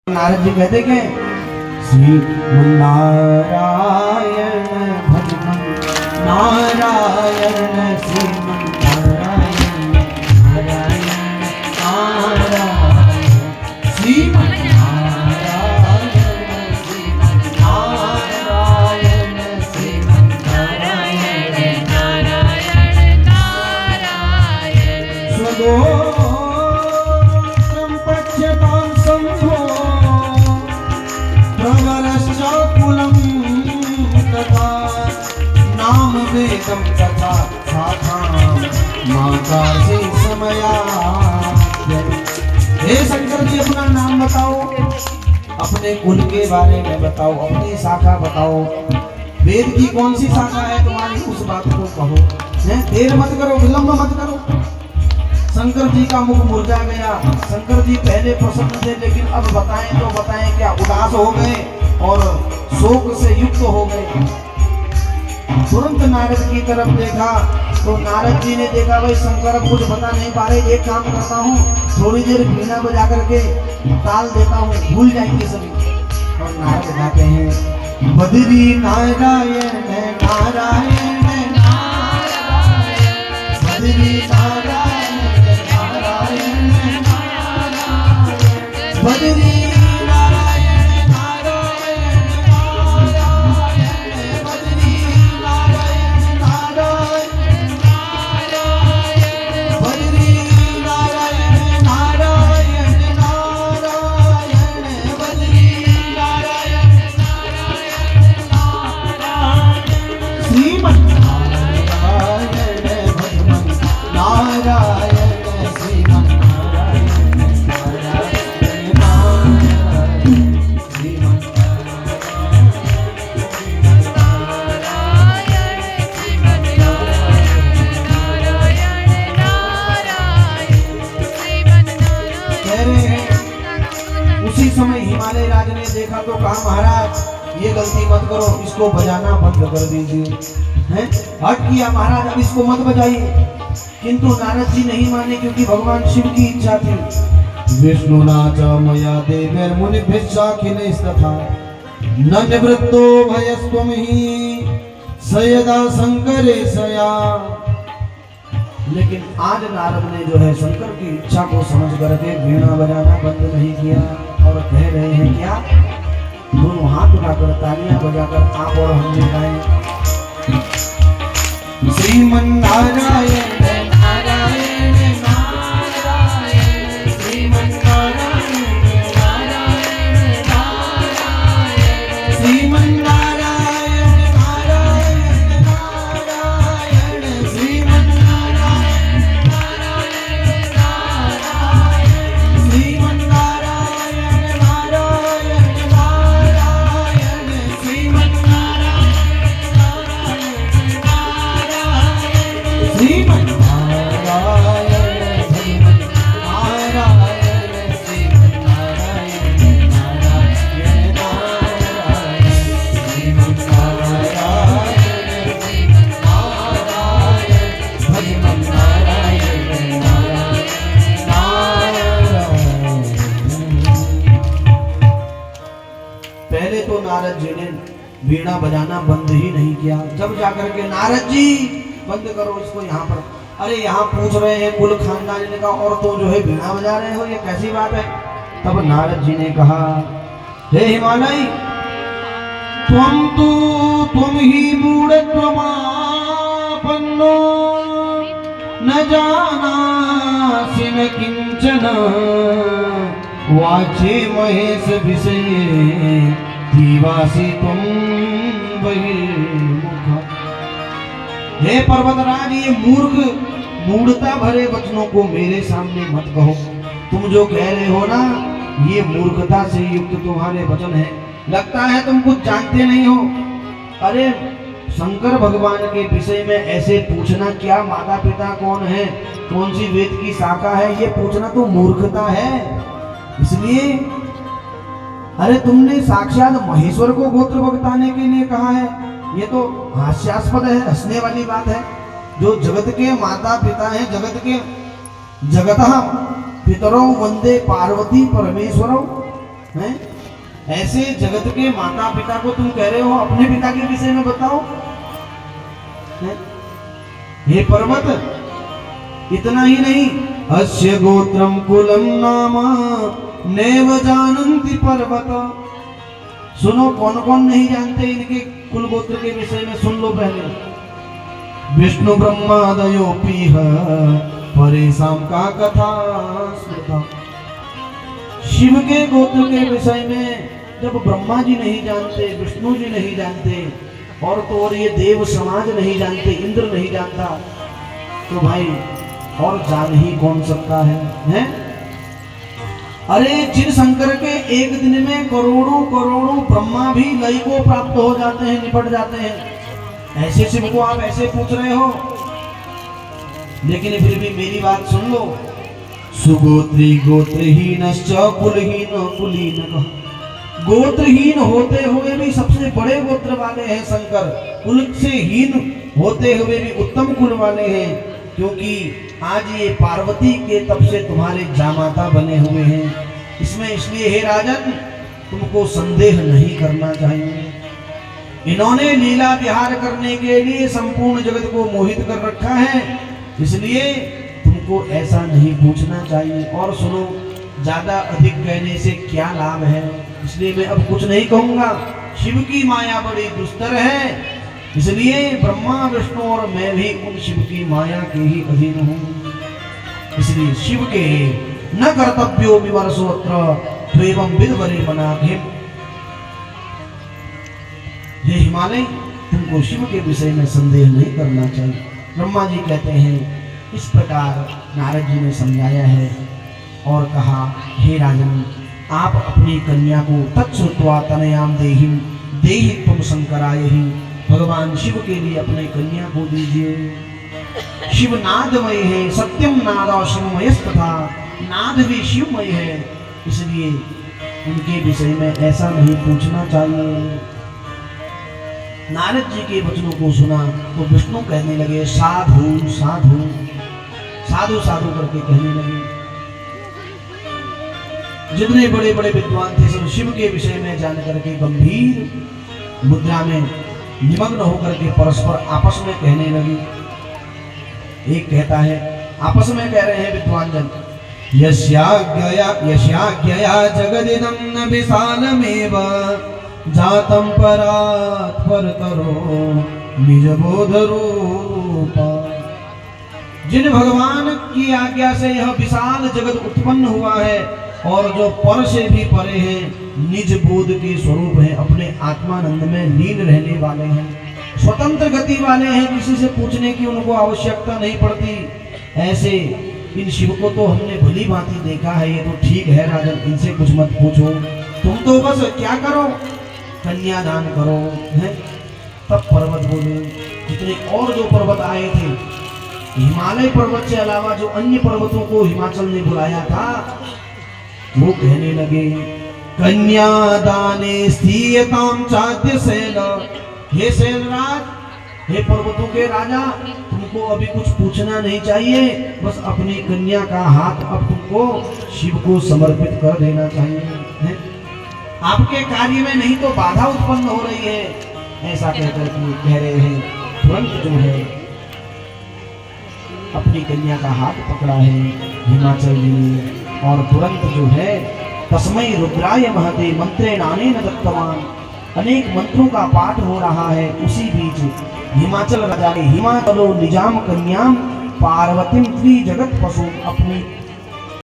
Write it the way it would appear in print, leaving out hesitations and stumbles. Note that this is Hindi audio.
नारद जी कहते कि श्री नारायण भगवान नारायण श्रीमन नारायण नारायण नारायण श्रीमन नारायण श्रीमन नारायण श्रीमन नारायण नारायण नारायण स्वदो नाम वेदम तथा माता से समया। हे शंकर जी अपना नाम बताओ, अपने कुल के बारे में बताओ, अपनी शाखा बताओ, वेद की कौन सी शाखा है तुम्हारी उस बात को कहो। देर मत करो, विलंब मत करो। शंकर जी का मुख मुरझा गया। शंकर जी पहले प्रसन्न थे लेकिन अब बताएं तो बताएं क्या, उदास हो गए और शोक से युक्त हो गए। तुरंत नारद की तरफ देखा तो नारद जी ने देखा भाई शंकर अब कुछ बता नहीं पा रहे, एक काम करता हूँ थोड़ी देर वीणा बजा करके ताल देता हूँ, भूल जाएंगे सभी। और नारद गाते हैं बद्री नारायण नारायण नारायण बद्री नारायण नारायण नारायण बद्री हिमालय राज ने देखा तो कहा महाराज ये गलती मत करो, इसको बजाना बंद कर दीजिए। हैं हट किया महाराज, अब इसको मत बजाइए। किंतु नारद जी नहीं माने क्योंकि भगवान शिव की इच्छा थी। विष्णुना च मया देवैर् मुनिभिश्चाखिलैस्तथा न निवृत्तो भयस्त्वं हि सयदा शंकरे सया। लेकिन आज नारद ने जो है शंकर की इच्छा को समझ करके वीणा बजाना बंद नहीं किया और कह रहे हैं क्या, दोनों हाथ उठाकर तालियां बजाकर आप और हम गाएं श्रीमन नारायण नारायण नारायण श्रीमन नारायण नारायण नारायण श्रीमन नारायण नारायण नारायण श्रीमन नारायण नारायण नारायण श्रीमन नारद जी ने वीणा बजाना बंद ही नहीं किया। जब जाकर के नारद जी बंद करो इसको यहाँ पर, अरे यहाँ पूछ रहे हैं कुल खानदान ने कहा और तुम जो है वीणा बजा रहे हो, ये कैसी बात है। तब नारद जी ने कहा हे हिमालय तुम ही मूढ़त्वमापन्नो न जानासि न किंचन वाचे महेश विषये दीवासी तुम बहिर्मुख। हे पर्वतराज ये मूढ़ता भरे वचनों को मेरे सामने मत कहो। तुम जो कह रहे हो ना ये मूर्खता से युक्त तुम्हारे वचन है, लगता है तुम कुछ जानते नहीं हो। अरे शंकर भगवान के विषय में ऐसे पूछना, क्या माता पिता कौन है, कौन सी वेद की शाखा है, ये पूछना तो मूर्खता है। इसलिए अरे तुमने साक्षात महेश्वर को गोत्र बताने के लिए कहा है, ये तो हास्यास्पद है, हंसने वाली बात है। जो जगत के माता पिता हैं, जगतः पितरौ वंदे पार्वती परमेश्वरौ, हैं? ऐसे जगत के माता पिता को तुम कह रहे हो अपने पिता के विषय में बताओ हैं? हे पर्वत, इतना ही नहीं, अस्य गोत्रम कुलम नाम नैव जानन्ति पर्वत। सुनो, कौन कौन नहीं जानते इनके कुल गोत्र के विषय में, सुन लो पहले। विष्णु ब्रह्मादयोपीह परेशान का कथा स्मृता। शिव के गोत्र के विषय में जब ब्रह्मा जी नहीं जानते, विष्णु जी नहीं जानते, और तो और ये देव समाज नहीं जानते, इंद्र नहीं जानता, तो भाई और जान ही कौन सकता हैं? अरे जिन शंकर के एक दिन में करोड़ों करोड़ों ब्रह्मा भी लय को प्राप्त हो जाते हैं, निपट जाते हैं, ऐसे शिव को आप ऐसे पूछ रहे हो। लेकिन फिर भी मेरी बात सुन लो। सुगोत्री गोत्रहीनश्च कुलहीन कुलीन। गोत्रहीन होते हुए भी सबसे बड़े गोत्र वाले हैं शंकर, कुल से हीन होते हुए भी उत्तम कुल वाले हैं, क्योंकि आज ये पार्वती के तप से तुम्हारे जामाता बने हुए हैं। इसमें इसलिए हे राजन, तुमको संदेह नहीं करना चाहिए। इन्होंने लीला विहार करने के लिए संपूर्ण जगत को मोहित कर रखा है, इसलिए तुमको ऐसा नहीं पूछना चाहिए। और सुनो, ज्यादा अधिक कहने से क्या लाभ है, इसलिए मैं अब कुछ नहीं कहूंगा। शिव की माया बड़ी दुस्तर है, इसलिए ब्रह्मा विष्णु और मैं भी उन शिव की माया के ही अधीन हूँ। इसलिए शिव के न कर्तव्यो विमर्शोत्र त्वेवं विदवरे मनाघिम। ये हिमालय, तुमको शिव के विषय में संदेह नहीं करना चाहिए। ब्रह्मा जी कहते हैं, इस प्रकार नारद जी ने समझाया है और कहा, हे राजन, आप अपनी कन्या को तत्श्रुत्वा तनयाम देहिम देहि तुम शंकराय ही। भगवान शिव के लिए अपने कन्या को दीजिए। शिव नादमय है, सत्यम नाद शिवमय तथा नाद भी शिवमय है, इसलिए उनके विषय में ऐसा नहीं पूछना चाहिए। नारद जी के वचनों को सुना तो विष्णु कहने लगे, साधु साधु साधु साधु करके कहने लगे। जितने बड़े बड़े विद्वान थे सब शिव के विषय में जान करके गंभीर मुद्रा में निमग्न होकर के परस्पर आपस में कहने लगे। एक कहता है, आपस में कह रहे हैं विद्वान जन, यस्याज्ञया जगदिदं न विशालमेव जातं परात् परतरो निज बोध रूपा। जिन भगवान की आज्ञा से यह विशाल जगत उत्पन्न हुआ है और जो पर से भी परे हैं, निज बोध के स्वरूप हैं, अपने आत्मानंद में लीन रहने वाले हैं, स्वतंत्र गति वाले हैं, किसी से पूछने की उनको आवश्यकता नहीं पड़ती। ऐसे इन शिव को तो हमने भली भांति देखा है, ये तो ठीक है राजन, इनसे कुछ मत पूछो, तुम तो बस क्या करो, कन्यादान करो है। तब पर्वत बोले, जितने और जो पर्वत आए थे, हिमालय पर्वत से अलावा जो अन्य पर्वतों को हिमाचल ने बुलाया था, वो कहने लगे, कन्यादाने स्थीयताम चाद्य शैल। हे शैलराज, हे पर्वतों के राजा, तुमको अभी कुछ पूछना नहीं चाहिए, बस अपनी कन्या का हाथ अब तुमको शिव को समर्पित कर देना चाहिए है? आपके कार्य में नहीं तो बाधा उत्पन्न हो रही है, ऐसा कहकर कह रहे हैं। तुरंत जो है अपनी कन्या का हाथ पकड़ा है हिमाचल जी ने, और तुरंत जो है तस्मै रुद्राय महते मंत्रेण अनेन दत्तवान, अनेक मंत्रों का पाठ हो रहा है। उसी बीच हिमाचल राजा ने हिमाचलो निजाम कन्याम पार्वतीम त्रि जगत पशु, अपनी